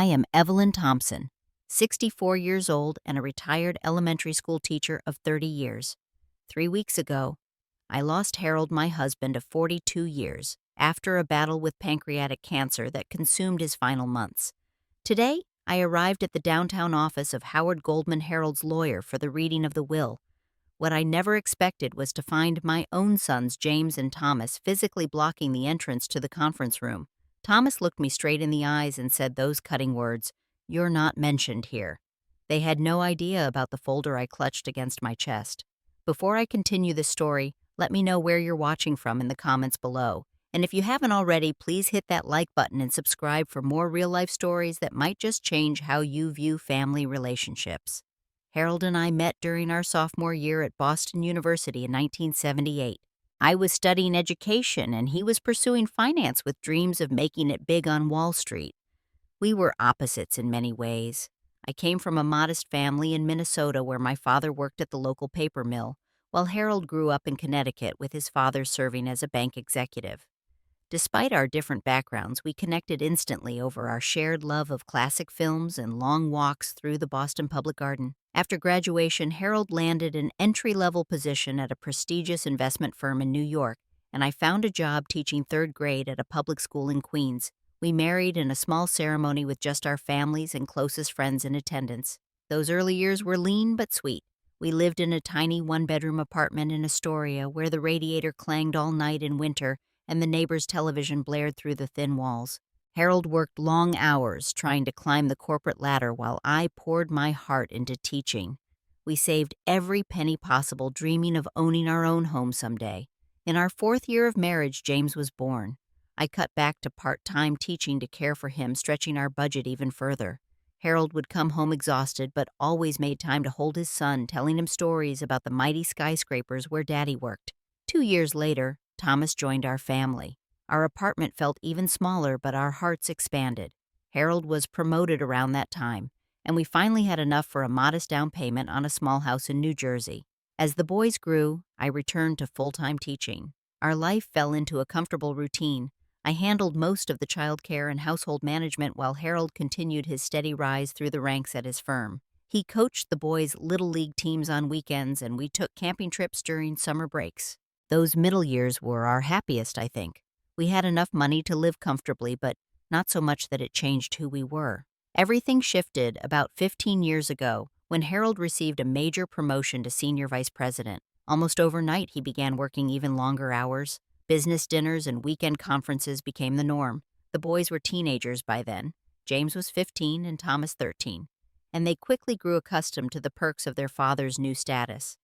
I am Evelyn Thompson, 64 years old and a retired elementary school teacher of 30 years. 3 weeks ago, I lost Harold, my husband of 42 years, after a battle with pancreatic cancer that consumed his final months. Today, I arrived at the downtown office of Howard Goldman Harold's lawyer for the reading of the will. What I never expected was to find my own sons, James and Thomas, physically blocking the entrance to the conference room. Thomas looked me straight in the eyes and said those cutting words, "You're not mentioned here." They had no idea about the folder I clutched against my chest. Before I continue this story, let me know where you're watching from in the comments below. And if you haven't already, please hit that like button and subscribe for more real-life stories that might just change how you view family relationships. Harold and I met during our sophomore year at Boston University in 1978. I was studying education and he was pursuing finance with dreams of making it big on Wall Street. We were opposites in many ways. I came from a modest family in Minnesota where my father worked at the local paper mill, while Harold grew up in Connecticut with his father serving as a bank executive. Despite our different backgrounds, we connected instantly over our shared love of classic films and long walks through the Boston Public Garden. After graduation, Harold landed an entry-level position at a prestigious investment firm in New York, and I found a job teaching third grade at a public school in Queens. We married in a small ceremony with just our families and closest friends in attendance. Those early years were lean but sweet. We lived in a tiny one-bedroom apartment in Astoria where the radiator clanged all night in winter and the neighbor's television blared through the thin walls. Harold worked long hours trying to climb the corporate ladder while I poured my heart into teaching. We saved every penny possible, dreaming of owning our own home someday. In our 4th year of marriage, James was born. I cut back to part-time teaching to care for him, stretching our budget even further. Harold would come home exhausted, but always made time to hold his son, telling him stories about the mighty skyscrapers where Daddy worked. 2 years later, Thomas joined our family. Our apartment felt even smaller, but our hearts expanded. Harold was promoted around that time, and we finally had enough for a modest down payment on a small house in New Jersey. As the boys grew, I returned to full-time teaching. Our life fell into a comfortable routine. I handled most of the child care and household management while Harold continued his steady rise through the ranks at his firm. He coached the boys' little league teams on weekends, and we took camping trips during summer breaks. Those middle years were our happiest, I think. We had enough money to live comfortably, but not so much that it changed who we were. Everything shifted about 15 years ago when Harold received a major promotion to senior vice president. Almost overnight, he began working even longer hours. Business dinners and weekend conferences became the norm. The boys were teenagers by then. James was 15 and Thomas 13, and they quickly grew accustomed to the perks of their father's new status.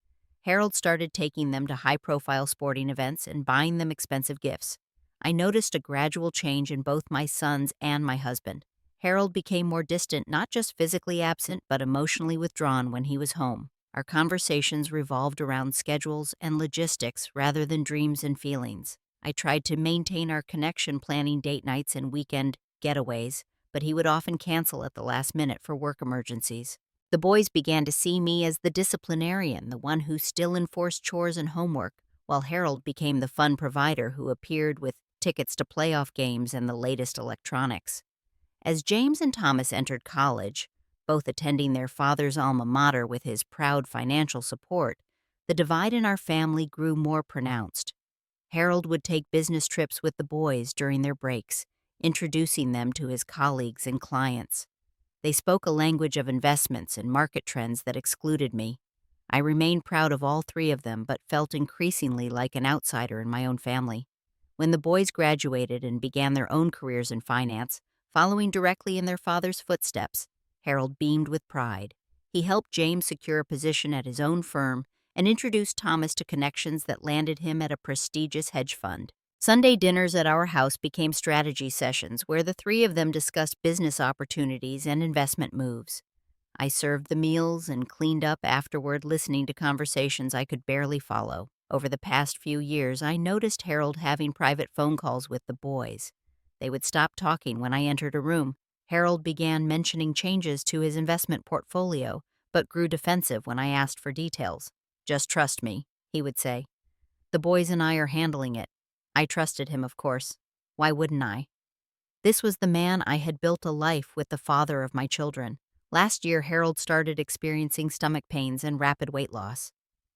Harold started taking them to high-profile sporting events and buying them expensive gifts. I noticed a gradual change in both my sons and my husband. Harold became more distant, not just physically absent, but emotionally withdrawn when he was home. Our conversations revolved around schedules and logistics rather than dreams and feelings. I tried to maintain our connection, planning date nights and weekend getaways, but he would often cancel at the last minute for work emergencies. The boys began to see me as the disciplinarian, the one who still enforced chores and homework, while Harold became the fun provider who appeared with tickets to playoff games and the latest electronics. As James and Thomas entered college, both attending their father's alma mater with his proud financial support, the divide in our family grew more pronounced. Harold would take business trips with the boys during their breaks, introducing them to his colleagues and clients. They spoke a language of investments and market trends that excluded me. I remained proud of all 3 of them, but felt increasingly like an outsider in my own family. When the boys graduated and began their own careers in finance, following directly in their father's footsteps, Harold beamed with pride. He helped James secure a position at his own firm and introduced Thomas to connections that landed him at a prestigious hedge fund. Sunday dinners at our house became strategy sessions where the 3 of them discussed business opportunities and investment moves. I served the meals and cleaned up afterward, listening to conversations I could barely follow. Over the past few years, I noticed Harold having private phone calls with the boys. They would stop talking when I entered a room. Harold began mentioning changes to his investment portfolio, but grew defensive when I asked for details. "Just trust me," he would say. "The boys and I are handling it." I trusted him, of course. Why wouldn't I? This was the man I had built a life with, the father of my children. Last year, Harold started experiencing stomach pains and rapid weight loss.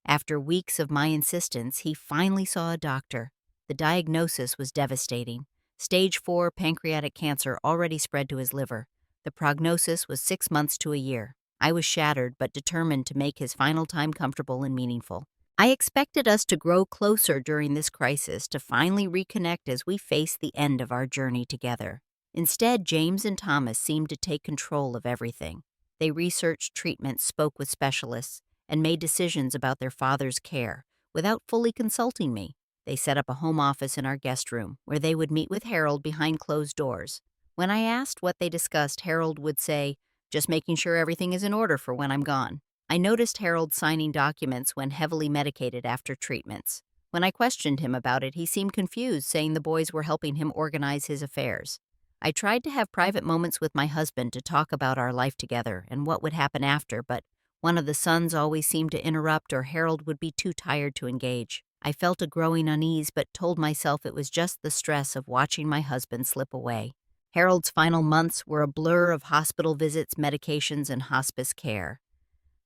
After weeks of my insistence, he finally saw a doctor. The diagnosis was devastating. Stage 4 pancreatic cancer already spread to his liver. The prognosis was 6 months to a year. I was shattered but determined to make his final time comfortable and meaningful. I expected us to grow closer during this crisis, to finally reconnect as we faced the end of our journey together. Instead, James and Thomas seemed to take control of everything. They researched treatments, spoke with specialists, and made decisions about their father's care without fully consulting me. They set up a home office in our guest room where they would meet with Harold behind closed doors. When I asked what they discussed, Harold would say, "Just making sure everything is in order for when I'm gone." I noticed Harold signing documents when heavily medicated after treatments. When I questioned him about it, he seemed confused, saying the boys were helping him organize his affairs. I tried to have private moments with my husband to talk about our life together and what would happen after, but one of the sons always seemed to interrupt, or Harold would be too tired to engage. I felt a growing unease but told myself it was just the stress of watching my husband slip away. Harold's final months were a blur of hospital visits, medications, and hospice care.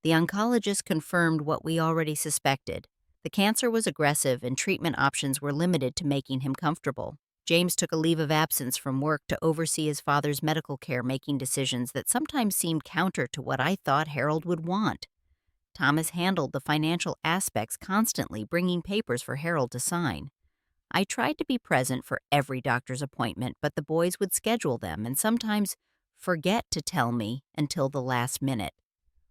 The oncologist confirmed what we already suspected. The cancer was aggressive and treatment options were limited to making him comfortable. James took a leave of absence from work to oversee his father's medical care, making decisions that sometimes seemed counter to what I thought Harold would want. Thomas handled the financial aspects, constantly bringing papers for Harold to sign. I tried to be present for every doctor's appointment, but the boys would schedule them and sometimes forget to tell me until the last minute.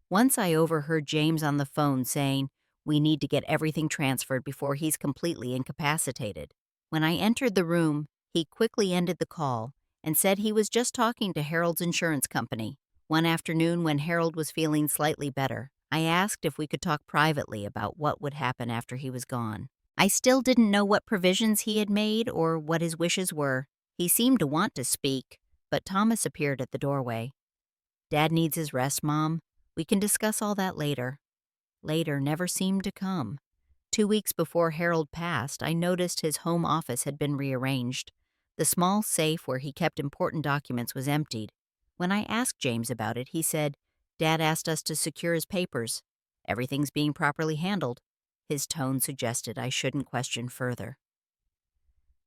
Once I overheard James on the phone saying, "We need to get everything transferred before he's completely incapacitated." When I entered the room, he quickly ended the call and said he was just talking to Harold's insurance company. One afternoon, when Harold was feeling slightly better, I asked if we could talk privately about what would happen after he was gone. I still didn't know what provisions he had made or what his wishes were. He seemed to want to speak, but Thomas appeared at the doorway. "Dad needs his rest, Mom. We can discuss all that later." Later never seemed to come. 2 weeks before Harold passed, I noticed his home office had been rearranged. The small safe where he kept important documents was emptied. When I asked James about it, he said, "Dad asked us to secure his papers. Everything's being properly handled." His tone suggested I shouldn't question further.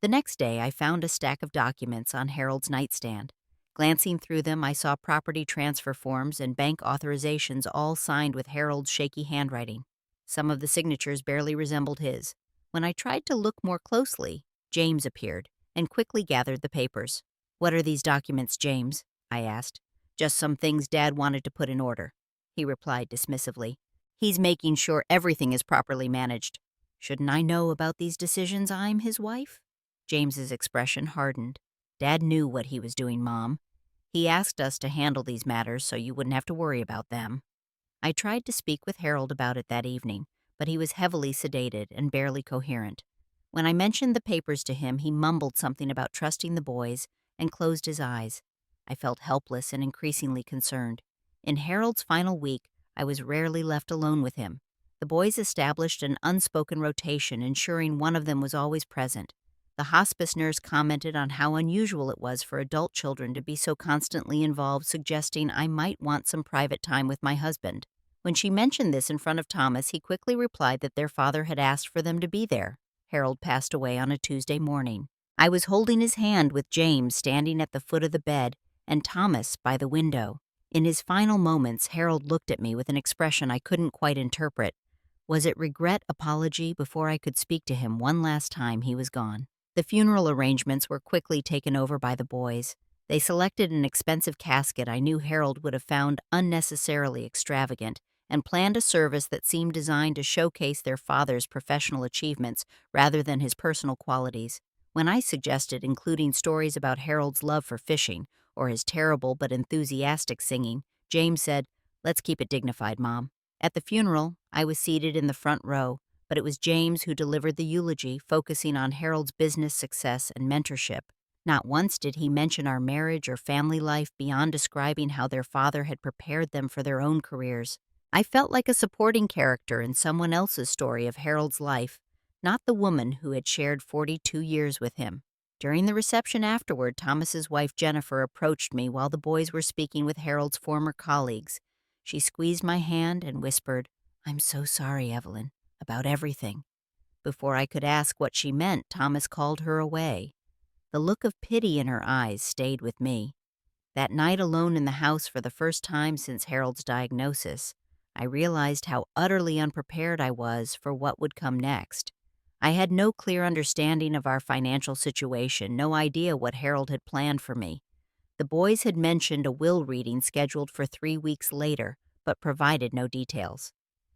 The next day, I found a stack of documents on Harold's nightstand. Glancing through them, I saw property transfer forms and bank authorizations, all signed with Harold's shaky handwriting. Some of the signatures barely resembled his. When I tried to look more closely, James appeared and quickly gathered the papers. "What are these documents, James?" I asked. "Just some things Dad wanted to put in order," he replied dismissively. "He's making sure everything is properly managed." "Shouldn't I know about these decisions? I'm his wife?" James's expression hardened. "Dad knew what he was doing, Mom. He asked us to handle these matters so you wouldn't have to worry about them." I tried to speak with Harold about it that evening, but he was heavily sedated and barely coherent. When I mentioned the papers to him, he mumbled something about trusting the boys and closed his eyes. I felt helpless and increasingly concerned. In Harold's final week, I was rarely left alone with him. The boys established an unspoken rotation, ensuring one of them was always present. The hospice nurse commented on how unusual it was for adult children to be so constantly involved, suggesting I might want some private time with my husband. When she mentioned this in front of Thomas, he quickly replied that their father had asked for them to be there. Harold passed away on a Tuesday morning. I was holding his hand with James standing at the foot of the bed and Thomas by the window. In his final moments, Harold looked at me with an expression I couldn't quite interpret. Was it regret, apology? Before I could speak to him one last time, he was gone. The funeral arrangements were quickly taken over by the boys. They selected an expensive casket I knew Harold would have found unnecessarily extravagant, and planned a service that seemed designed to showcase their father's professional achievements rather than his personal qualities. When I suggested including stories about Harold's love for fishing or his terrible but enthusiastic singing, James said, "Let's keep it dignified, Mom." At the funeral, I was seated in the front row, but it was James who delivered the eulogy, focusing on Harold's business success and mentorship. Not once did he mention our marriage or family life beyond describing how their father had prepared them for their own careers. I felt like a supporting character in someone else's story of Harold's life, not the woman who had shared 42 years with him. During the reception afterward, Thomas's wife Jennifer approached me while the boys were speaking with Harold's former colleagues. She squeezed my hand and whispered, "I'm so sorry, Evelyn, about everything." Before I could ask what she meant, Thomas called her away. The look of pity in her eyes stayed with me. That night alone in the house for the first time since Harold's diagnosis, I realized how utterly unprepared I was for what would come next. I had no clear understanding of our financial situation, no idea what Harold had planned for me. The boys had mentioned a will reading scheduled for 3 weeks later, but provided no details.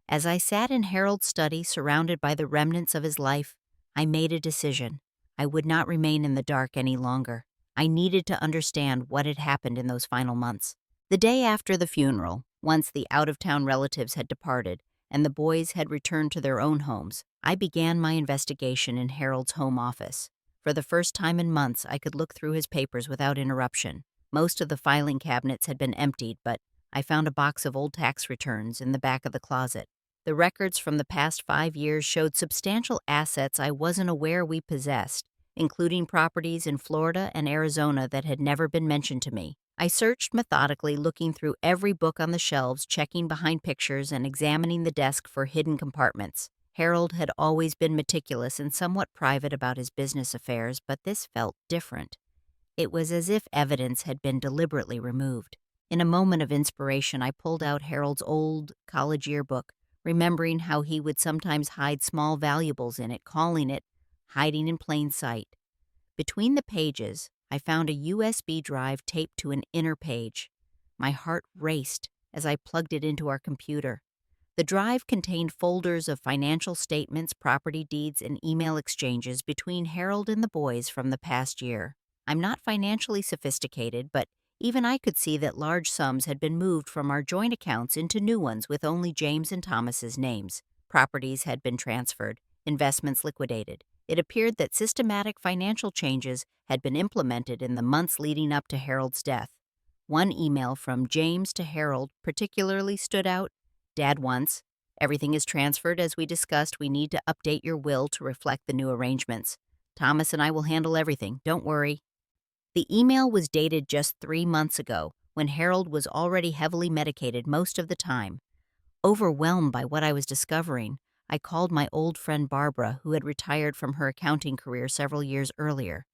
As I sat in Harold's study, surrounded by the remnants of his life, I made a decision. I would not remain in the dark any longer. I needed to understand what had happened in those final months. The day after the funeral, once the out-of-town relatives had departed and the boys had returned to their own homes, I began my investigation in Harold's home office. For the first time in months, I could look through his papers without interruption. Most of the filing cabinets had been emptied, but I found a box of old tax returns in the back of the closet. The records from the past 5 years showed substantial assets I wasn't aware we possessed, including properties in Florida and Arizona that had never been mentioned to me. I searched methodically, looking through every book on the shelves, checking behind pictures, and examining the desk for hidden compartments. Harold had always been meticulous and somewhat private about his business affairs, but this felt different. It was as if evidence had been deliberately removed. In a moment of inspiration, I pulled out Harold's old college yearbook, remembering how he would sometimes hide small valuables in it, calling it hiding in plain sight. Between the pages, I found a USB drive taped to an inner page. My heart raced as I plugged it into our computer. The drive contained folders of financial statements, property deeds, and email exchanges between Harold and the boys from the past year. I'm not financially sophisticated, but even I could see that large sums had been moved from our joint accounts into new ones with only James and Thomas's names. Properties had been transferred, investments liquidated. It appeared that systematic financial changes had been implemented in the months leading up to Harold's death. One email from James to Harold particularly stood out. "Dad wants, everything is transferred as we discussed. We need to update your will to reflect the new arrangements. Thomas and I will handle everything. Don't worry." The email was dated just 3 months ago, when Harold was already heavily medicated most of the time. Overwhelmed by what I was discovering, I called my old friend Barbara, who had retired from her accounting career several years earlier.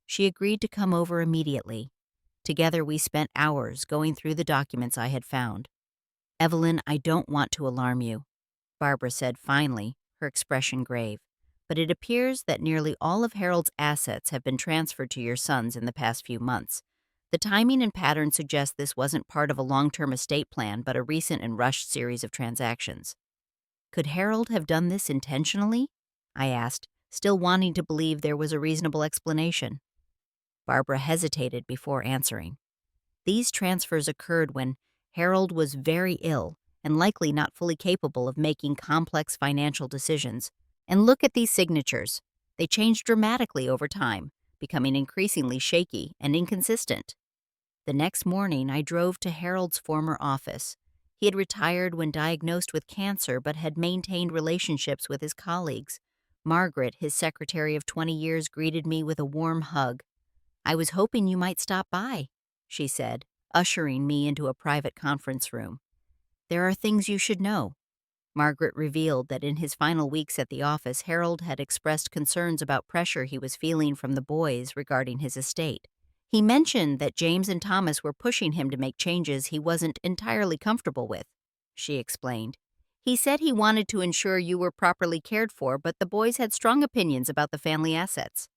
She agreed to come over immediately. Together we spent hours going through the documents I had found. "Evelyn, I don't want to alarm you," Barbara said finally, her expression grave, "but it appears that nearly all of Harold's assets have been transferred to your sons in the past few months. The timing and pattern suggest this wasn't part of a long-term estate plan, but a recent and rushed series of transactions." "Could Harold have done this intentionally?" I asked, still wanting to believe there was a reasonable explanation. Barbara hesitated before answering. "These transfers occurred when Harold was very ill and likely not fully capable of making complex financial decisions. And look at these signatures. They changed dramatically over time, becoming increasingly shaky and inconsistent." The next morning, I drove to Harold's former office. He had retired when diagnosed with cancer but had maintained relationships with his colleagues. Margaret, his secretary of 20 years, greeted me with a warm hug. "I was hoping you might stop by," she said, ushering me into a private conference room. "There are things you should know." Margaret revealed that in his final weeks at the office, Harold had expressed concerns about pressure he was feeling from the boys regarding his estate. He mentioned that James and Thomas were pushing him to make changes he wasn't entirely comfortable with, she explained. "He said he wanted to ensure you were properly cared for, but the boys had strong opinions about the family assets."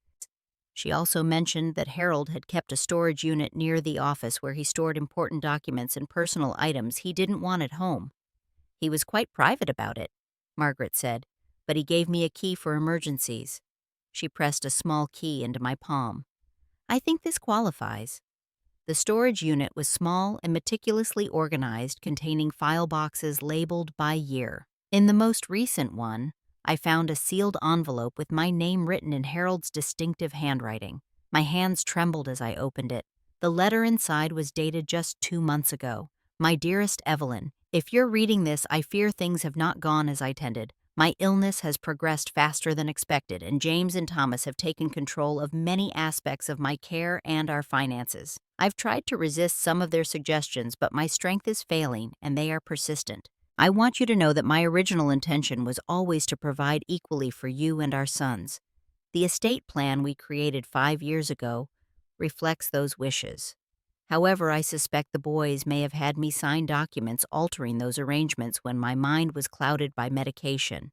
She also mentioned that Harold had kept a storage unit near the office where he stored important documents and personal items he didn't want at home. "He was quite private about it," Margaret said, "but he gave me a key for emergencies." She pressed a small key into my palm. "I think this qualifies." The storage unit was small and meticulously organized, containing file boxes labeled by year. In the most recent one, I found a sealed envelope with my name written in Harold's distinctive handwriting. My hands trembled as I opened it. The letter inside was dated just 2 months ago. "My dearest Evelyn, if you're reading this, I fear things have not gone as I intended. My illness has progressed faster than expected, and James and Thomas have taken control of many aspects of my care and our finances. I've tried to resist some of their suggestions, but my strength is failing, and they are persistent. I want you to know that my original intention was always to provide equally for you and our sons. The estate plan we created 5 years ago reflects those wishes. However, I suspect the boys may have had me sign documents altering those arrangements when my mind was clouded by medication.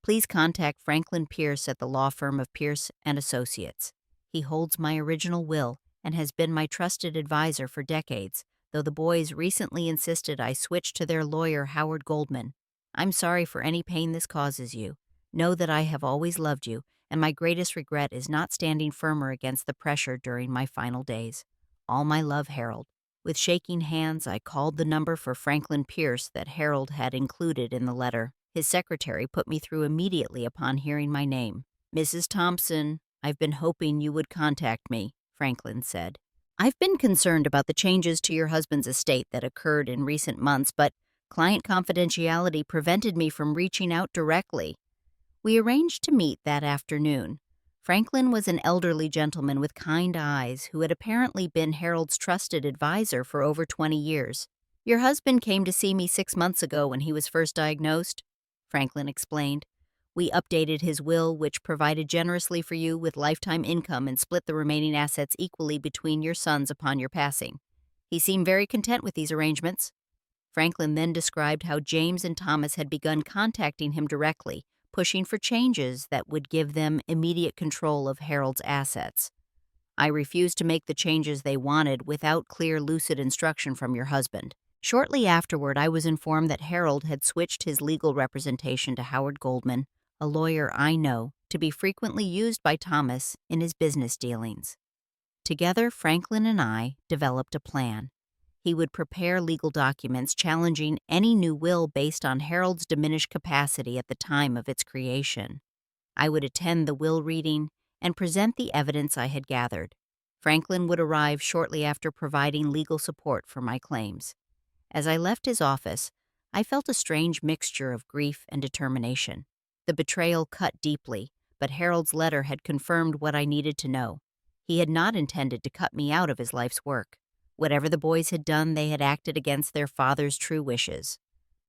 Please contact Franklin Pierce at the law firm of Pierce and Associates. He holds my original will and has been my trusted advisor for decades, though the boys recently insisted I switch to their lawyer, Howard Goldman. I'm sorry for any pain this causes you. Know that I have always loved you, and my greatest regret is not standing firmer against the pressure during my final days. All my love, Harold. With shaking hands, I called the number for Franklin Pierce that Harold had included in the letter. His secretary put me through immediately upon hearing my name. "Mrs. Thompson, I've been hoping you would contact me," Franklin said. "I've been concerned about the changes to your husband's estate that occurred in recent months, but client confidentiality prevented me from reaching out directly." We arranged to meet that afternoon. Franklin was an elderly gentleman with kind eyes who had apparently been Harold's trusted advisor for over 20 years. "Your husband came to see me 6 months ago when he was first diagnosed," Franklin explained. "We updated his will, which provided generously for you with lifetime income and split the remaining assets equally between your sons upon your passing. He seemed very content with these arrangements." Franklin then described how James and Thomas had begun contacting him directly, pushing for changes that would give them immediate control of Harold's assets. "I refused to make the changes they wanted without clear, lucid instruction from your husband." Shortly afterward, I was informed that Harold had switched his legal representation to Howard Goldman, a lawyer I know, to be frequently used by Thomas in his business dealings. Together, Franklin and I developed a plan. He would prepare legal documents challenging any new will based on Harold's diminished capacity at the time of its creation. I would attend the will reading and present the evidence I had gathered. Franklin would arrive shortly after providing legal support for my claims. As I left his office, I felt a strange mixture of grief and determination. The betrayal cut deeply, but Harold's letter had confirmed what I needed to know. He had not intended to cut me out of his life's work. Whatever the boys had done, they had acted against their father's true wishes.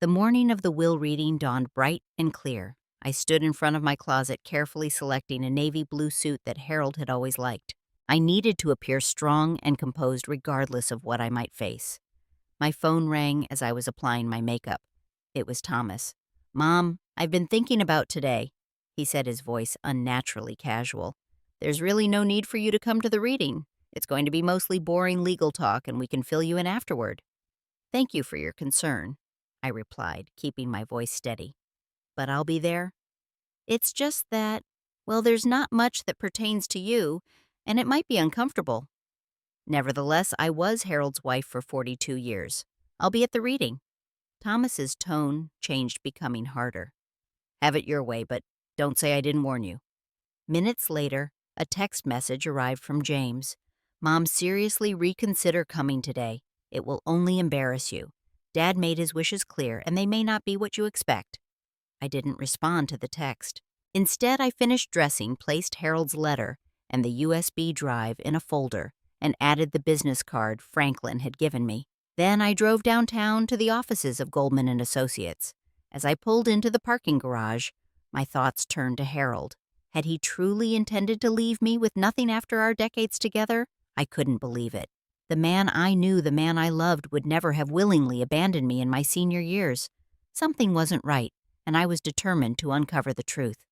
The morning of the will reading dawned bright and clear. I stood in front of my closet, carefully selecting a navy blue suit that Harold had always liked. I needed to appear strong and composed regardless of what I might face. My phone rang as I was applying my makeup. It was Thomas. "Mom, I've been thinking about today," he said, his voice unnaturally casual. "There's really no need for you to come to the reading. It's going to be mostly boring legal talk, and we can fill you in afterward." "Thank you for your concern," I replied, keeping my voice steady. "But I'll be there." "It's just that, well, there's not much that pertains to you, and it might be uncomfortable." Nevertheless, I was Harold's wife for 42 years. "I'll be at the reading." Thomas's tone changed, becoming harder. "Have it your way, but don't say I didn't warn you." Minutes later, a text message arrived from James. "Mom, seriously reconsider coming today. It will only embarrass you. Dad made his wishes clear, and they may not be what you expect." I didn't respond to the text. Instead, I finished dressing, placed Harold's letter and the USB drive in a folder, and added the business card Franklin had given me. Then I drove downtown to the offices of Goldman and Associates. As I pulled into the parking garage, my thoughts turned to Harold. Had he truly intended to leave me with nothing after our decades together? I couldn't believe it. The man I knew, the man I loved, would never have willingly abandoned me in my senior years. Something wasn't right, and I was determined to uncover the truth.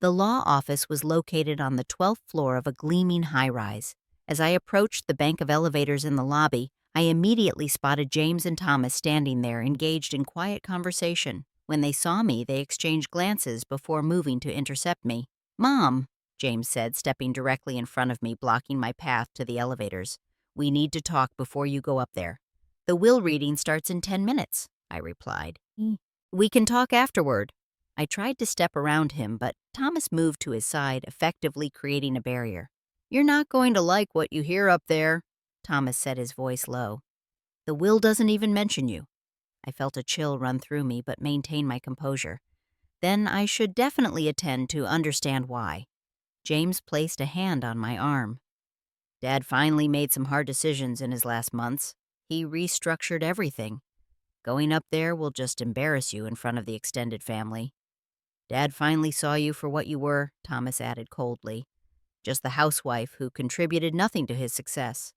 The law office was located on the 12th floor of a gleaming high-rise. As I approached the bank of elevators in the lobby, I immediately spotted James and Thomas standing there, engaged in quiet conversation. When they saw me, they exchanged glances before moving to intercept me. "Mom," James said, stepping directly in front of me, blocking my path to the elevators. "We need to talk before you go up there." "The will reading starts in 10 minutes, I replied. "We can talk afterward." I tried to step around him, but Thomas moved to his side, effectively creating a barrier. "You're not going to like what you hear up there," Thomas said, his voice low. "The will doesn't even mention you." I felt a chill run through me, but maintained my composure. Then I should definitely attend to understand why. James placed a hand on my arm. Dad finally made some hard decisions in his last months. He restructured everything. Going up there will just embarrass you in front of the extended family. Dad finally saw you for what you were, Thomas added coldly. Just the housewife who contributed nothing to his success.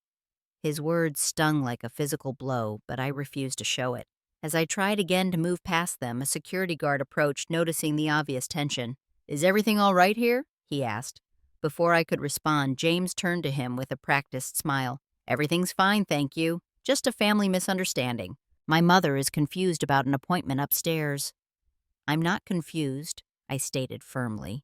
His words stung like a physical blow, but I refused to show it. As I tried again to move past them, a security guard approached, noticing the obvious tension. "Is everything all right here?" he asked. Before I could respond, James turned to him with a practiced smile. "Everything's fine, thank you. Just a family misunderstanding. My mother is confused about an appointment upstairs." "I'm not confused," I stated firmly.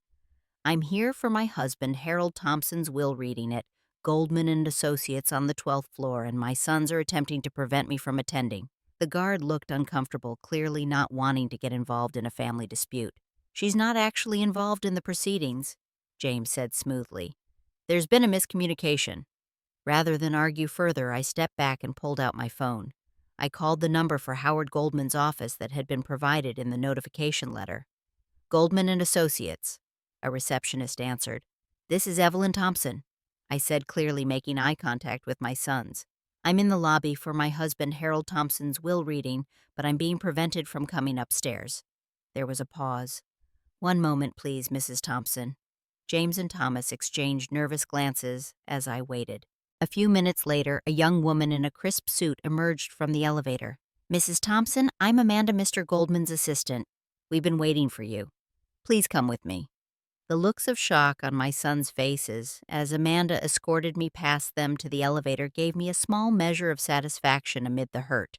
"I'm here for my husband, Harold Thompson's will reading at Goldman and Associates on the 12th floor, and my sons are attempting to prevent me from attending." The guard looked uncomfortable, clearly not wanting to get involved in a family dispute. "She's not actually involved in the proceedings," James said smoothly. "There's been a miscommunication." Rather than argue further, I stepped back and pulled out my phone. I called the number for Howard Goldman's office that had been provided in the notification letter. "Goldman and Associates," a receptionist answered. "This is Evelyn Thompson," I said, clearly making eye contact with my sons. "I'm in the lobby for my husband Harold Thompson's will reading, but I'm being prevented from coming upstairs." There was a pause. "One moment, please, Mrs. Thompson." James and Thomas exchanged nervous glances as I waited. A few minutes later, a young woman in a crisp suit emerged from the elevator. "Mrs. Thompson, I'm Amanda, Mr. Goldman's assistant. We've been waiting for you. Please come with me." The looks of shock on my sons' faces as Amanda escorted me past them to the elevator gave me a small measure of satisfaction amid the hurt.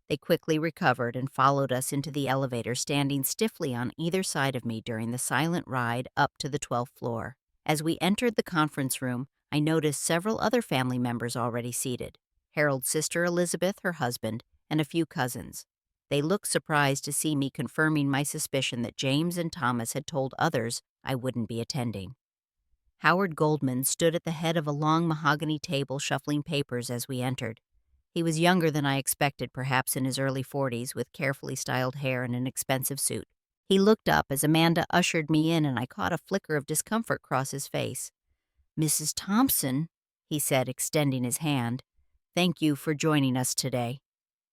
They quickly recovered and followed us into the elevator, standing stiffly on either side of me during the silent ride up to the 12th floor. As we entered the conference room, I noticed several other family members already seated: Harold's sister Elizabeth, her husband, and a few cousins. They looked surprised to see me, confirming my suspicion that James and Thomas had told others I wouldn't be attending. Howard Goldman stood at the head of a long mahogany table shuffling papers as we entered. He was younger than I expected, perhaps in his early 40s, with carefully styled hair and an expensive suit. He looked up as Amanda ushered me in, and I caught a flicker of discomfort cross his face. "Mrs. Thompson," he said, extending his hand, "thank you for joining us today."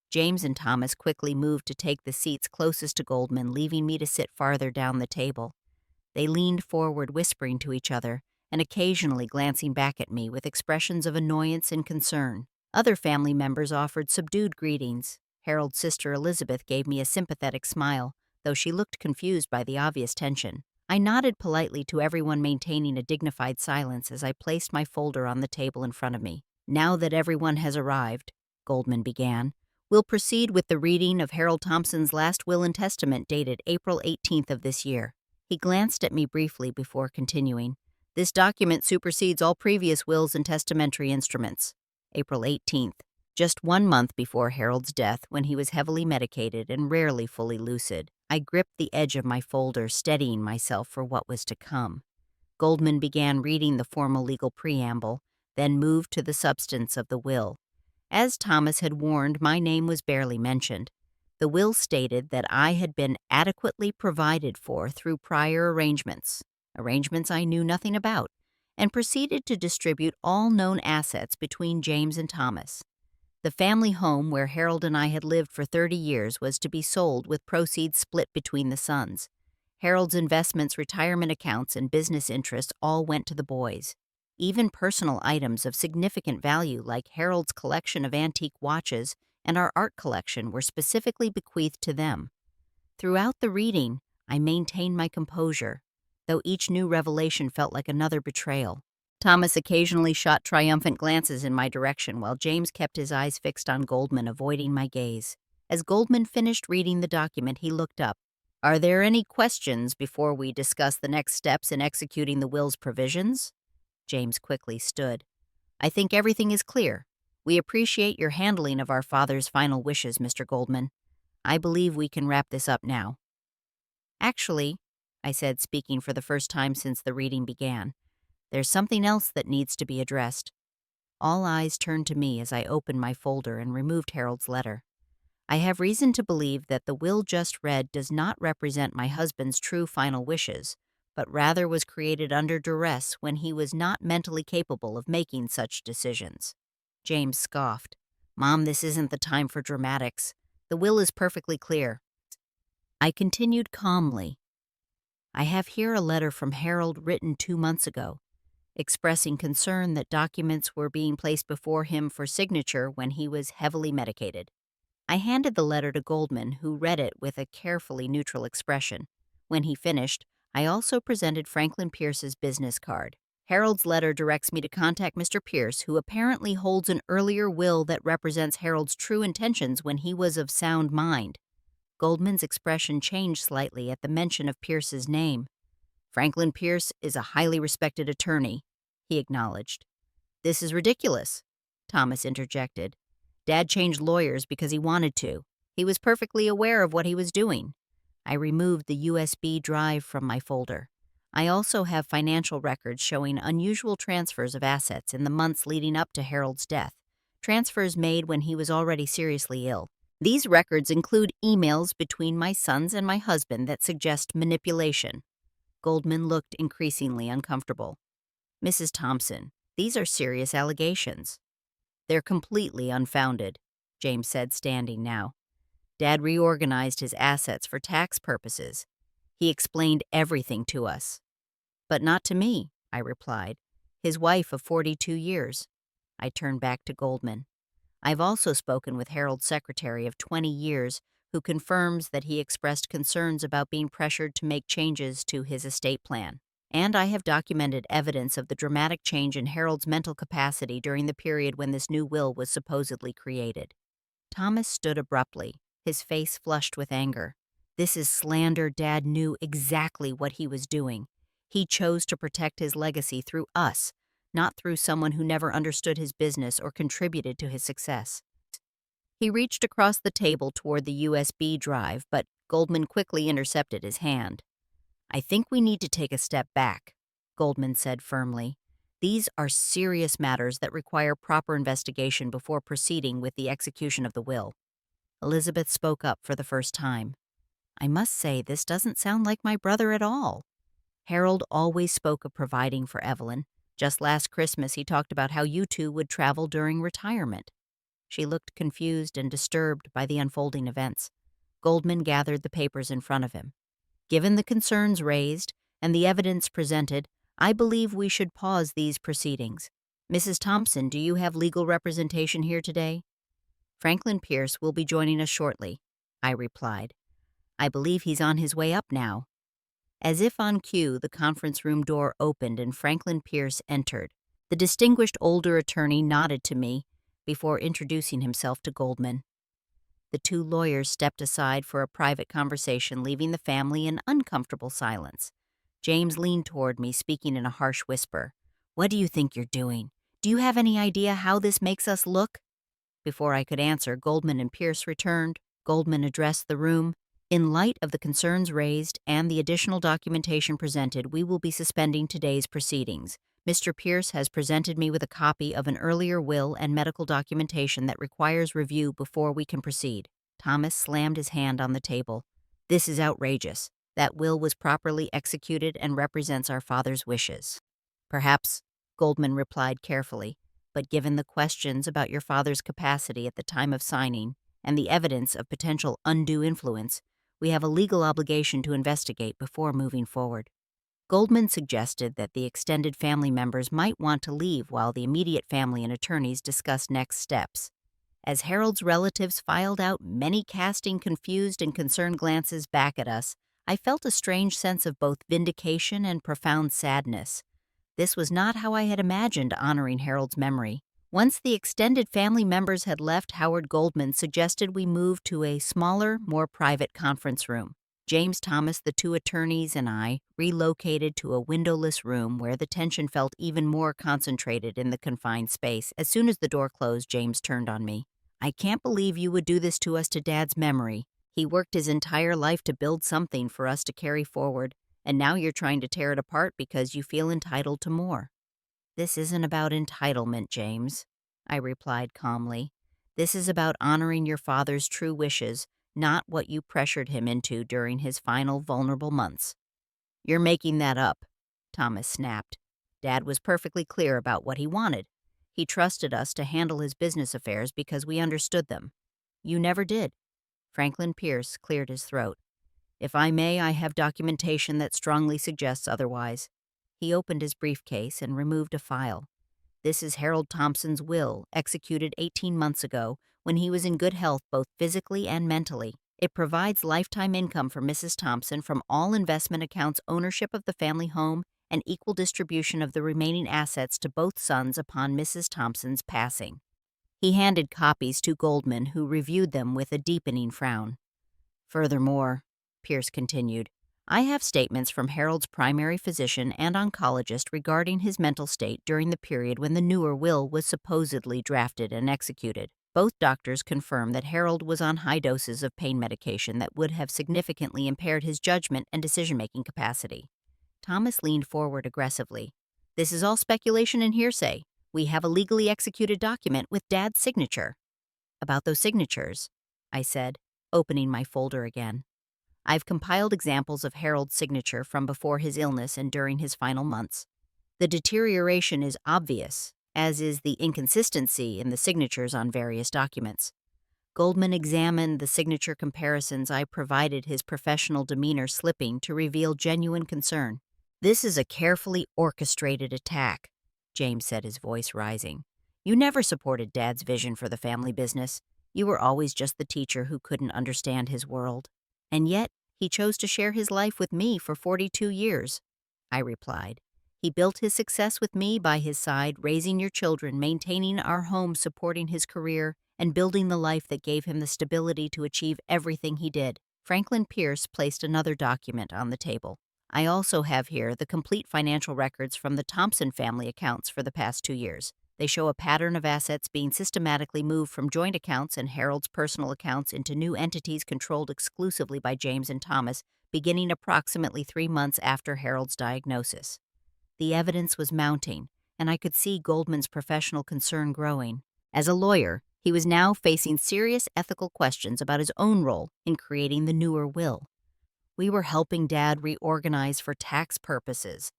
James and Thomas quickly moved to take the seats closest to Goldman, leaving me to sit farther down the table. They leaned forward, whispering to each other, and occasionally glancing back at me with expressions of annoyance and concern. Other family members offered subdued greetings. Harold's sister Elizabeth gave me a sympathetic smile, though she looked confused by the obvious tension. I nodded politely to everyone, maintaining a dignified silence as I placed my folder on the table in front of me. "Now that everyone has arrived," Goldman began, "we'll proceed with the reading of Harold Thompson's last will and testament dated April 18th of this year." He glanced at me briefly before continuing. "This document supersedes all previous wills and testamentary instruments." April 18th, just 1 month before Harold's death, when he was heavily medicated and rarely fully lucid. I gripped the edge of my folder, steadying myself for what was to come. Goldman began reading the formal legal preamble, then moved to the substance of the will. As Thomas had warned, my name was barely mentioned. The will stated that I had been adequately provided for through prior arrangements I knew nothing about, and proceeded to distribute all known assets between James and Thomas. The family home where Harold and I had lived for 30 years was to be sold, with proceeds split between the sons. Harold's investments, retirement accounts, and business interests all went to the boys. Even personal items of significant value, like Harold's collection of antique watches and our art collection, were specifically bequeathed to them. Throughout the reading, I maintained my composure, though each new revelation felt like another betrayal. Thomas occasionally shot triumphant glances in my direction, while James kept his eyes fixed on Goldman, avoiding my gaze. As Goldman finished reading the document, he looked up. "Are there any questions before we discuss the next steps in executing the will's provisions?" James quickly stood. "I think everything is clear. We appreciate your handling of our father's final wishes, Mr. Goldman. I believe we can wrap this up now." "Actually," I said, speaking for the first time since the reading began, "there's something else that needs to be addressed." All eyes turned to me as I opened my folder and removed Harold's letter. I have reason to believe that the will just read does not represent my husband's true final wishes, but rather was created under duress when he was not mentally capable of making such decisions. James scoffed. Mom, this isn't the time for dramatics. The will is perfectly clear. I continued calmly. I have here a letter from Harold written 2 months ago, expressing concern that documents were being placed before him for signature when he was heavily medicated. I handed the letter to Goldman, who read it with a carefully neutral expression. When he finished, I also presented Franklin Pierce's business card. Harold's letter directs me to contact Mr. Pierce, who apparently holds an earlier will that represents Harold's true intentions when he was of sound mind. Goldman's expression changed slightly at the mention of Pierce's name. Franklin Pierce is a highly respected attorney, he acknowledged. This is ridiculous, Thomas interjected. Dad changed lawyers because he wanted to. He was perfectly aware of what he was doing. I removed the USB drive from my folder. I also have financial records showing unusual transfers of assets in the months leading up to Harold's death, transfers made when he was already seriously ill. These records include emails between my sons and my husband that suggest manipulation. Goldman looked increasingly uncomfortable. Mrs. Thompson, these are serious allegations. They're completely unfounded, James said, standing now. Dad reorganized his assets for tax purposes. He explained everything to us. But not to me, I replied. His wife of 42 years. I turned back to Goldman. I've also spoken with Harold's secretary of 20 years, who confirms that he expressed concerns about being pressured to make changes to his estate plan. And I have documented evidence of the dramatic change in Harold's mental capacity during the period when this new will was supposedly created. Thomas stood abruptly, his face flushed with anger. This is slander. Dad knew exactly what he was doing. He chose to protect his legacy through us, not through someone who never understood his business or contributed to his success. He reached across the table toward the USB drive, but Goldman quickly intercepted his hand. I think we need to take a step back, Goldman said firmly. These are serious matters that require proper investigation before proceeding with the execution of the will. Elizabeth spoke up for the first time. I must say, this doesn't sound like my brother at all. Harold always spoke of providing for Evelyn. Just last Christmas, he talked about how you two would travel during retirement. She looked confused and disturbed by the unfolding events. Goldman gathered the papers in front of him. Given the concerns raised and the evidence presented, I believe we should pause these proceedings. Mrs. Thompson, do you have legal representation here today? Franklin Pierce will be joining us shortly, I replied. I believe he's on his way up now. As if on cue, the conference room door opened and Franklin Pierce entered. The distinguished older attorney nodded to me before introducing himself to Goldman. The two lawyers stepped aside for a private conversation, leaving the family in uncomfortable silence. James leaned toward me, speaking in a harsh whisper. What do you think you're doing? Do you have any idea how this makes us look? Before I could answer, Goldman and Pierce returned. Goldman addressed the room. In light of the concerns raised and the additional documentation presented, we will be suspending today's proceedings. Mr. Pierce has presented me with a copy of an earlier will and medical documentation that requires review before we can proceed. Thomas slammed his hand on the table. This is outrageous. That will was properly executed and represents our father's wishes. Perhaps, Goldman replied carefully, but given the questions about your father's capacity at the time of signing and the evidence of potential undue influence, we have a legal obligation to investigate before moving forward. Goldman suggested that the extended family members might want to leave while the immediate family and attorneys discussed next steps. As Harold's relatives filed out, many casting confused and concerned glances back at us, I felt a strange sense of both vindication and profound sadness. This was not how I had imagined honoring Harold's memory. Once the extended family members had left, Howard Goldman suggested we move to a smaller, more private conference room. James Thomas, the two attorneys, and I relocated to a windowless room where the tension felt even more concentrated in the confined space. As soon as the door closed, James turned on me. I can't believe you would do this to us to Dad's memory. He worked his entire life to build something for us to carry forward, and now you're trying to tear it apart because you feel entitled to more. This isn't about entitlement, James, I replied calmly. This is about honoring your father's true wishes, not what you pressured him into during his final vulnerable months. You're making that up, Thomas snapped. Dad was perfectly clear about what he wanted. He trusted us to handle his business affairs because we understood them. You never did. Franklin Pierce cleared his throat. If I may, I have documentation that strongly suggests otherwise. He opened his briefcase and removed a file. This is Harold Thompson's will, executed 18 months ago, when he was in good health both physically and mentally. It provides lifetime income for Mrs. Thompson from all investment accounts, ownership of the family home, and equal distribution of the remaining assets to both sons upon Mrs. Thompson's passing. He handed copies to Goldman, who reviewed them with a deepening frown. Furthermore, Pierce continued, I have statements from Harold's primary physician and oncologist regarding his mental state during the period when the newer will was supposedly drafted and executed. Both doctors confirm that Harold was on high doses of pain medication that would have significantly impaired his judgment and decision-making capacity. Thomas leaned forward aggressively. This is all speculation and hearsay. We have a legally executed document with Dad's signature. About those signatures, I said, opening my folder again. I've compiled examples of Harold's signature from before his illness and during his final months. The deterioration is obvious, as is the inconsistency in the signatures on various documents. Goldman examined the signature comparisons I provided, his professional demeanor slipping to reveal genuine concern. This is a carefully orchestrated attack, James said, his voice rising. You never supported Dad's vision for the family business. You were always just the teacher who couldn't understand his world. And yet, he chose to share his life with me for 42 years, I replied. He built his success with me by his side, raising your children, maintaining our home, supporting his career, and building the life that gave him the stability to achieve everything he did. Franklin Pierce placed another document on the table. I also have here the complete financial records from the Thompson family accounts for the past 2 years. They show a pattern of assets being systematically moved from joint accounts and Harold's personal accounts into new entities controlled exclusively by James and Thomas, beginning approximately 3 months after Harold's diagnosis. The evidence was mounting, and I could see Goldman's professional concern growing. As a lawyer, he was now facing serious ethical questions about his own role in creating the newer will. We were helping Dad reorganize for tax purposes.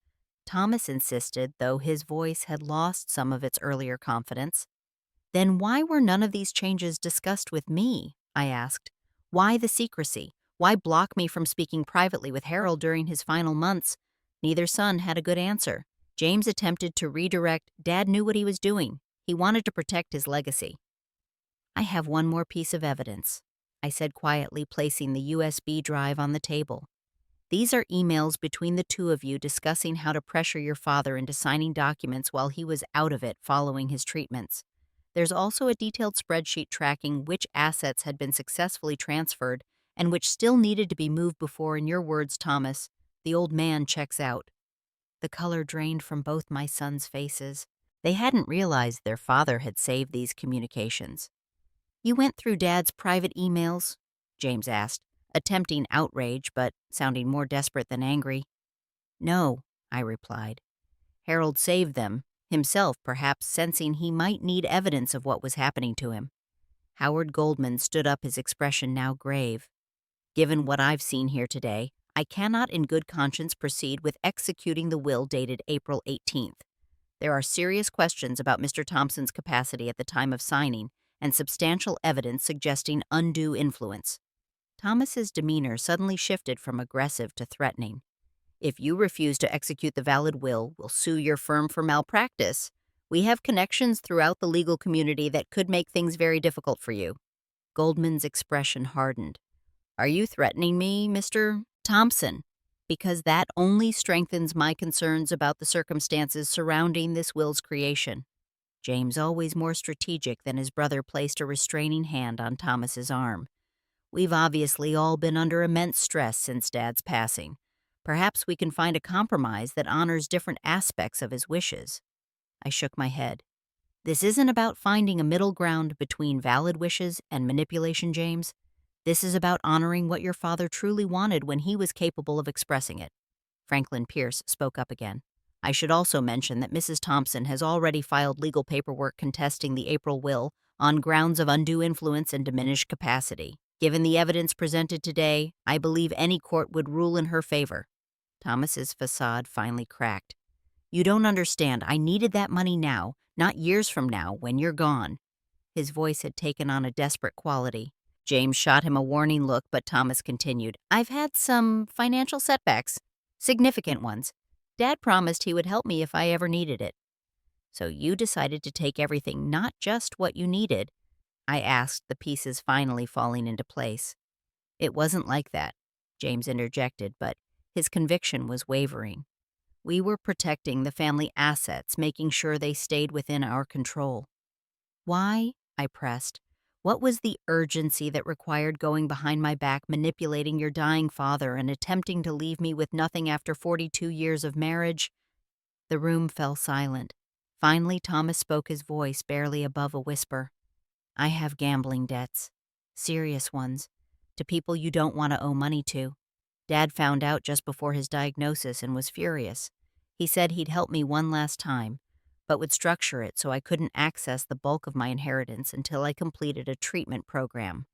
Thomas insisted, though his voice had lost some of its earlier confidence. Then why were none of these changes discussed with me? I asked. Why the secrecy? Why block me from speaking privately with Harold during his final months? Neither son had a good answer. James attempted to redirect. Dad knew what he was doing. He wanted to protect his legacy. I have one more piece of evidence, I said quietly, placing the USB drive on the table. These are emails between the two of you discussing how to pressure your father into signing documents while he was out of it following his treatments. There's also a detailed spreadsheet tracking which assets had been successfully transferred and which still needed to be moved before, in your words, Thomas, the old man checks out. The color drained from both my sons' faces. They hadn't realized their father had saved these communications. You went through Dad's private emails? James asked, attempting outrage but sounding more desperate than angry. No, I replied. Harold saved them, himself perhaps sensing he might need evidence of what was happening to him. Howard Goldman stood up, his expression now grave. Given what I've seen here today, I cannot in good conscience proceed with executing the will dated April 18th. There are serious questions about Mr. Thompson's capacity at the time of signing and substantial evidence suggesting undue influence. Thomas's demeanor suddenly shifted from aggressive to threatening. If you refuse to execute the valid will, we'll sue your firm for malpractice. We have connections throughout the legal community that could make things very difficult for you. Goldman's expression hardened. Are you threatening me, Mr. Thompson? Because that only strengthens my concerns about the circumstances surrounding this will's creation. James, always more strategic than his brother, placed a restraining hand on Thomas's arm. We've obviously all been under immense stress since Dad's passing. Perhaps we can find a compromise that honors different aspects of his wishes. I shook my head. This isn't about finding a middle ground between valid wishes and manipulation, James. This is about honoring what your father truly wanted when he was capable of expressing it. Franklin Pierce spoke up again. I should also mention that Mrs. Thompson has already filed legal paperwork contesting the April will, on grounds of undue influence and diminished capacity. Given the evidence presented today, I believe any court would rule in her favor." Thomas's facade finally cracked. "You don't understand. I needed that money now, not years from now, when you're gone." His voice had taken on a desperate quality. James shot him a warning look, but Thomas continued, "I've had some financial setbacks, significant ones. Dad promised he would help me if I ever needed it." "So you decided to take everything, not just what you needed?" I asked, the pieces finally falling into place. "It wasn't like that," James interjected, but his conviction was wavering. "We were protecting the family assets, making sure they stayed within our control." "Why?" I pressed. "What was the urgency that required going behind my back, manipulating your dying father, and attempting to leave me with nothing after 42 years of marriage?" The room fell silent. Finally, Thomas spoke, his voice barely above a whisper. "I have gambling debts. Serious ones. To people you don't want to owe money to. Dad found out just before his diagnosis and was furious. He said he'd help me one last time, but would structure it so I couldn't access the bulk of my inheritance until I completed a treatment program."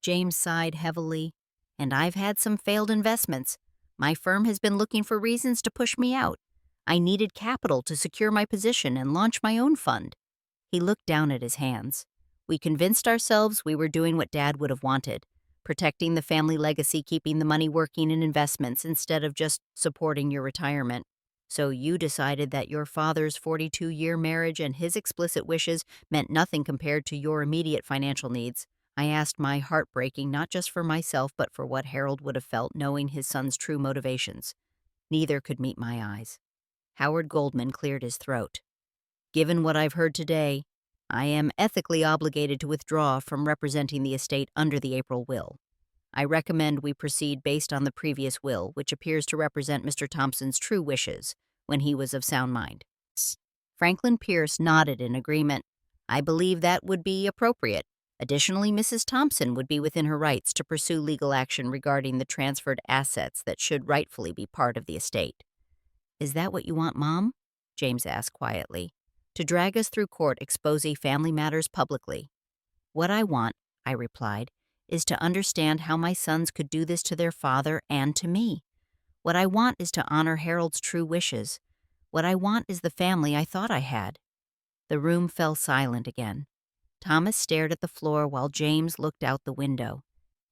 James sighed heavily. "And I've had some failed investments. My firm has been looking for reasons to push me out. I needed capital to secure my position and launch my own fund." He looked down at his hands. "We convinced ourselves we were doing what Dad would have wanted, protecting the family legacy, keeping the money working in investments instead of just supporting your retirement. So you decided that your father's 42-year marriage and his explicit wishes meant nothing compared to your immediate financial needs." I asked, my heart breaking not just for myself but for what Harold would have felt knowing his son's true motivations. Neither could meet my eyes. Howard Goldman cleared his throat. "Given what I've heard today, I am ethically obligated to withdraw from representing the estate under the April will. I recommend we proceed based on the previous will, which appears to represent Mr. Thompson's true wishes when he was of sound mind." Franklin Pierce nodded in agreement. "I believe that would be appropriate. Additionally, Mrs. Thompson would be within her rights to pursue legal action regarding the transferred assets that should rightfully be part of the estate." "Is that what you want, Mom?" James asked quietly. "To drag us through court exposing family matters publicly?" "What I want," I replied, "is to understand how my sons could do this to their father and to me. What I want is to honor Harold's true wishes. What I want is the family I thought I had." The room fell silent again. Thomas stared at the floor while James looked out the window.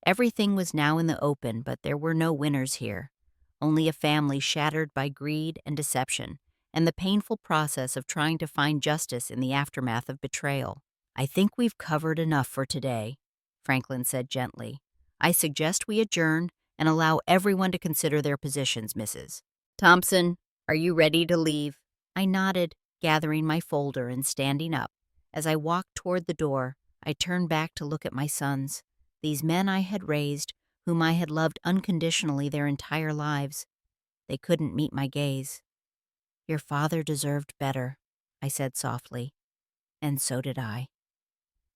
Everything was now in the open, but there were no winners here. Only a family shattered by greed and deception, and the painful process of trying to find justice in the aftermath of betrayal. "I think we've covered enough for today," Franklin said gently. "I suggest we adjourn and allow everyone to consider their positions, Mrs. Thompson. Are you ready to leave?" I nodded, gathering my folder and standing up. As I walked toward the door, I turned back to look at my sons, these men I had raised, whom I had loved unconditionally their entire lives. They couldn't meet my gaze. "Your father deserved better," I said softly. And so did I.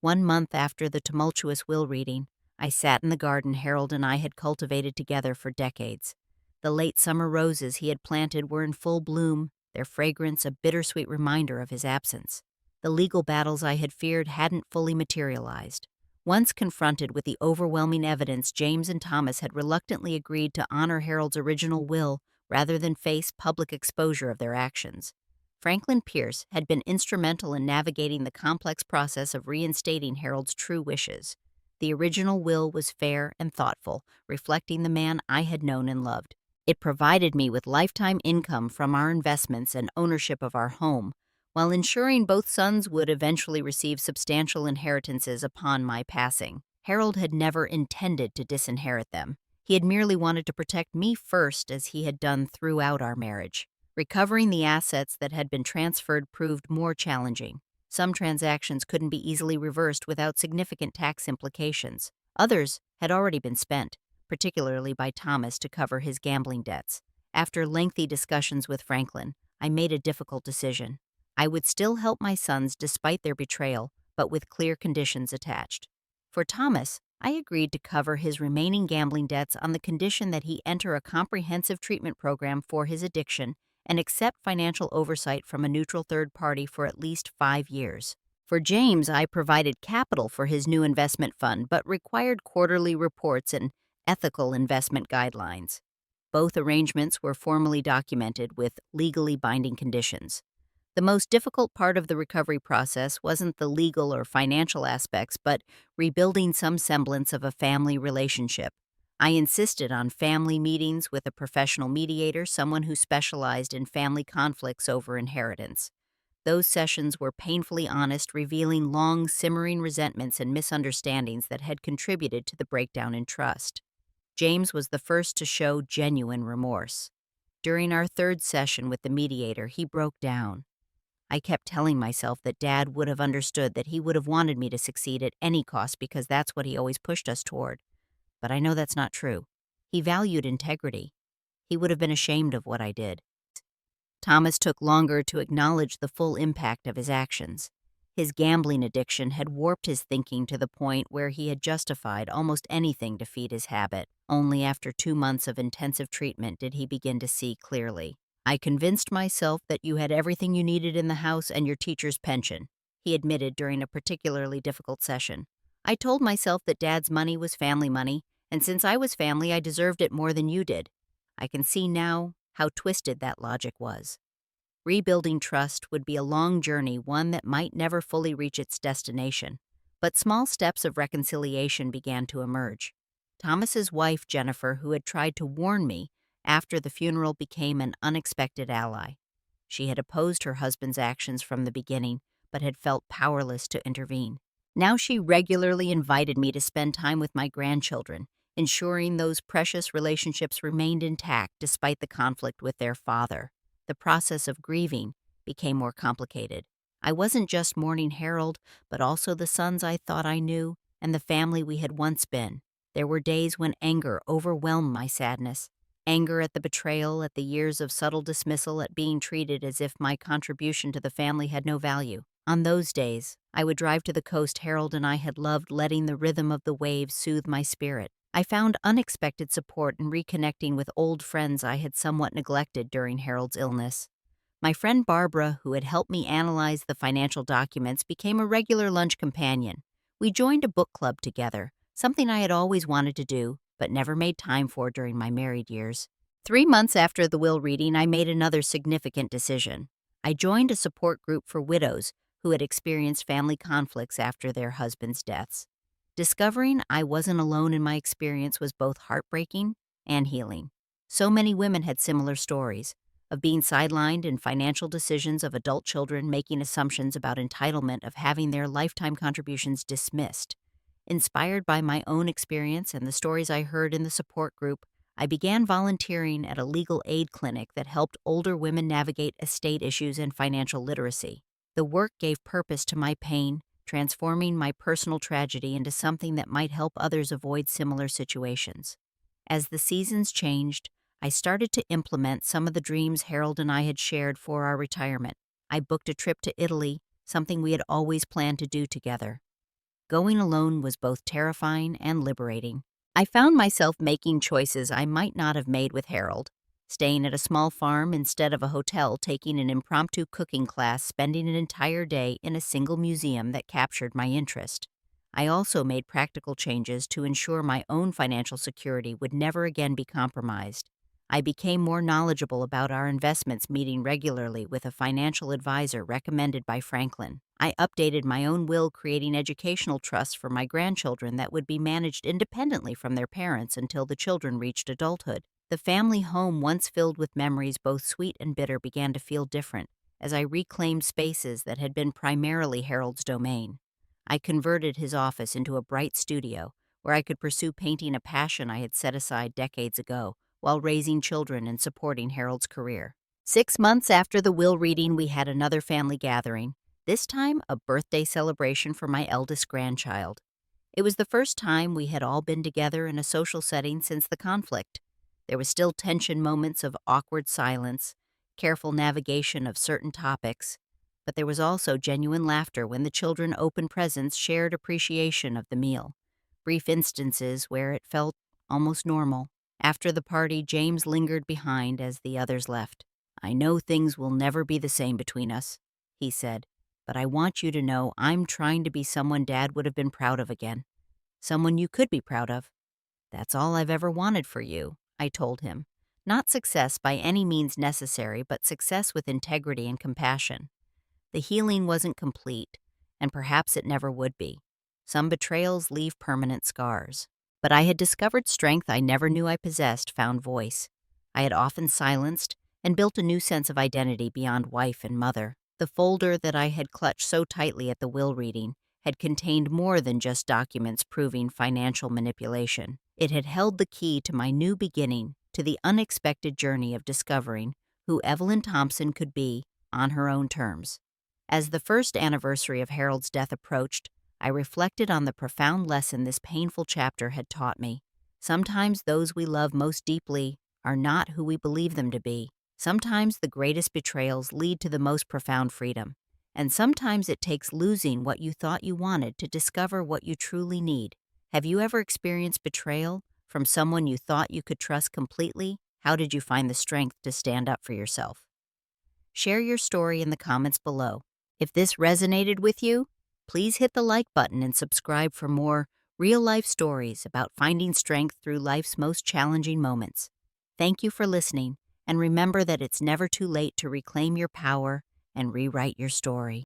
1 month after the tumultuous will reading, I sat in the garden Harold and I had cultivated together for decades. The late summer roses he had planted were in full bloom, their fragrance a bittersweet reminder of his absence. The legal battles I had feared hadn't fully materialized. Once confronted with the overwhelming evidence, James and Thomas had reluctantly agreed to honor Harold's original will rather than face public exposure of their actions. Franklin Pierce had been instrumental in navigating the complex process of reinstating Harold's true wishes. The original will was fair and thoughtful, reflecting the man I had known and loved. It provided me with lifetime income from our investments and ownership of our home, while ensuring both sons would eventually receive substantial inheritances upon my passing. Harold had never intended to disinherit them. He had merely wanted to protect me first, as he had done throughout our marriage. Recovering the assets that had been transferred proved more challenging. Some transactions couldn't be easily reversed without significant tax implications. Others had already been spent, particularly by Thomas to cover his gambling debts. After lengthy discussions with Franklin, I made a difficult decision. I would still help my sons despite their betrayal, but with clear conditions attached. For Thomas, I agreed to cover his remaining gambling debts on the condition that he enter a comprehensive treatment program for his addiction and accept financial oversight from a neutral third party for at least 5 years. For James, I provided capital for his new investment fund, but required quarterly reports and ethical investment guidelines. Both arrangements were formally documented with legally binding conditions. The most difficult part of the recovery process wasn't the legal or financial aspects, but rebuilding some semblance of a family relationship. I insisted on family meetings with a professional mediator, someone who specialized in family conflicts over inheritance. Those sessions were painfully honest, revealing long, simmering resentments and misunderstandings that had contributed to the breakdown in trust. James was the first to show genuine remorse. During our third session with the mediator, he broke down. I kept telling myself that Dad would have understood, that he would have wanted me to succeed at any cost because that's what he always pushed us toward. But I know that's not true. He valued integrity. He would have been ashamed of what I did. Thomas took longer to acknowledge the full impact of his actions. His gambling addiction had warped his thinking to the point where he had justified almost anything to feed his habit. Only after 2 months of intensive treatment did he begin to see clearly. I convinced myself that you had everything you needed in the house and your teacher's pension, he admitted during a particularly difficult session. I told myself that Dad's money was family money, and since I was family, I deserved it more than you did. I can see now how twisted that logic was. Rebuilding trust would be a long journey, one that might never fully reach its destination. But small steps of reconciliation began to emerge. Thomas's wife, Jennifer, who had tried to warn me after the funeral, became an unexpected ally. She had opposed her husband's actions from the beginning, but had felt powerless to intervene. Now she regularly invited me to spend time with my grandchildren, ensuring those precious relationships remained intact despite the conflict with their father. The process of grieving became more complicated. I wasn't just mourning Harold, but also the sons I thought I knew and the family we had once been. There were days when anger overwhelmed my sadness. Anger at the betrayal, at the years of subtle dismissal, at being treated as if my contribution to the family had no value. On those days, I would drive to the coast Harold and I had loved, letting the rhythm of the waves soothe my spirit. I found unexpected support in reconnecting with old friends I had somewhat neglected during Harold's illness. My friend Barbara, who had helped me analyze the financial documents, became a regular lunch companion. We joined a book club together, something I had always wanted to do, but never made time for during my married years. 3 months after the will reading, I made another significant decision. I joined a support group for widows who had experienced family conflicts after their husbands' deaths. Discovering I wasn't alone in my experience was both heartbreaking and healing. So many women had similar stories of being sidelined in financial decisions, of adult children making assumptions about entitlement, of having their lifetime contributions dismissed. Inspired by my own experience and the stories I heard in the support group, I began volunteering at a legal aid clinic that helped older women navigate estate issues and financial literacy. The work gave purpose to my pain, transforming my personal tragedy into something that might help others avoid similar situations. As the seasons changed, I started to implement some of the dreams Harold and I had shared for our retirement. I booked a trip to Italy, something we had always planned to do together. Going alone was both terrifying and liberating. I found myself making choices I might not have made with Harold. Staying at a small farm instead of a hotel, taking an impromptu cooking class, spending an entire day in a single museum that captured my interest. I also made practical changes to ensure my own financial security would never again be compromised. I became more knowledgeable about our investments, meeting regularly with a financial advisor recommended by Franklin. I updated my own will, creating educational trusts for my grandchildren that would be managed independently from their parents until the children reached adulthood. The family home, once filled with memories both sweet and bitter, began to feel different as I reclaimed spaces that had been primarily Harold's domain. I converted his office into a bright studio where I could pursue painting, a passion I had set aside decades ago, while raising children and supporting Harold's career. 6 months after the will reading, we had another family gathering, this time a birthday celebration for my eldest grandchild. It was the first time we had all been together in a social setting since the conflict. There was still tension, moments of awkward silence, careful navigation of certain topics, but there was also genuine laughter when the children opened presents, shared appreciation of the meal, brief instances where it felt almost normal. After the party, James lingered behind as the others left. "I know things will never be the same between us," he said. but I want you to know I'm trying to be someone Dad would have been proud of again. Someone you could be proud of. That's all I've ever wanted for you, I told him. Not success by any means necessary, but success with integrity and compassion. The healing wasn't complete, and perhaps it never would be. Some betrayals leave permanent scars. But I had discovered strength I never knew I possessed found voice. I had often silenced and built a new sense of identity beyond wife and mother. The folder that I had clutched so tightly at the will reading had contained more than just documents proving financial manipulation. It had held the key to my new beginning, to the unexpected journey of discovering who Evelyn Thompson could be on her own terms. As the first anniversary of Harold's death approached, I reflected on the profound lesson this painful chapter had taught me. Sometimes those we love most deeply are not who we believe them to be. Sometimes the greatest betrayals lead to the most profound freedom. And sometimes it takes losing what you thought you wanted to discover what you truly need. Have you ever experienced betrayal from someone you thought you could trust completely? How did you find the strength to stand up for yourself? Share your story in the comments below. If this resonated with you, please hit the like button and subscribe for more real-life stories about finding strength through life's most challenging moments. Thank you for listening, and remember that it's never too late to reclaim your power and rewrite your story.